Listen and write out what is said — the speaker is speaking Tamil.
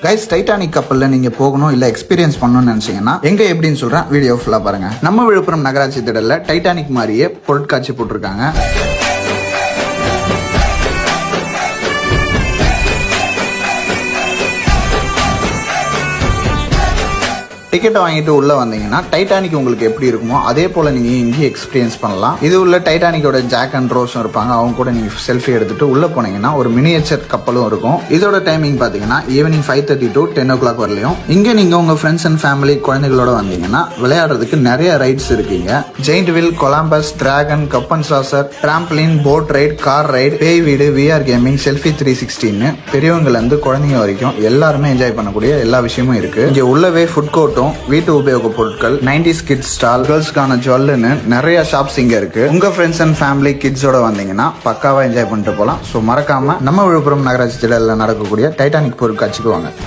கைஸ், டைட்டானிக் கப்பல்ல நீங்க போகணும் இல்ல எக்ஸ்பீரியன்ஸ் பண்ணணும்னு நினைச்சீங்கன்னா எங்க எப்படின்னு சொல்றேன், வீடியோ ஃபுல்லா பாருங்க. நம்ம விழுப்புரம் நகராட்சி திடல்ல டைட்டானிக் மாதிரியே பொருட்காட்சி போட்டிருக்காங்க. டிக்கெட் வாங்கிட்டு உள்ள வந்தீங்கன்னா டைட்டானிக் உங்களுக்கு எப்படி இருக்குமோ அதே போல நீங்க இங்கேயே எக்ஸ்பீரியன்ஸ் பண்ணலாம். இது உள்ள டைட்டானிக்கோட ஜாக் அண்ட் ரோஸும் இருப்பாங்க. அவங்க கூட நீங்க செல்ஃபி எடுத்துட்டு உள்ள போனீங்கன்னா ஒரு மினியேச்சர் கப்பலும் இருக்கும். இதோட டைமிங் பாத்தீங்கன்னா ஈவினிங் 5:30 to 10 o'clock வரலையும். இங்க நீங்க உங்க ஃப்ரெண்ட்ஸ் அண்ட் ஃபேமிலி குழந்தைகளோட வந்தீங்கன்னா விளையாடுறதுக்கு நிறைய ரைட்ஸ் இருக்குங்க. Giant wheel, Columbus, dragon, cup and saucer, trampoline, boat ride, car ride, பேய் வீடு, விஆர் கேமிங், செல்ஃபி 360ன்னு பெரியவங்கல இருந்து குழந்தைங்க வரைக்கும் எல்லாருமே என்ஜாய் பண்ணக்கூடிய எல்லா விஷயமும் இருக்கு. இங்க உள்ளவே ஃபுட் கோர்ட்டும், வீட்டு உபயோக பொருட்கள், 90s கிட்ஸ் ஸ்டால், கேர்ள்ஸ்க்கான ஜுவல்லுன்னு நிறைய ஷாப்ஸ் இங்க இருக்கு. உங்க ஃப்ரெண்ட்ஸ் அண்ட் ஃபேமிலி கிட்ஸோட வந்தீங்கன்னா பக்காவா என்ஜாய் பண்ணிட்டு போலாம். சோ மறக்காம நம்ம விழுப்புரம் நகராட்சி திடல்ல நடக்கக்கூடிய டைட்டானிக் பொருட்காட்சிக்கு வாங்க.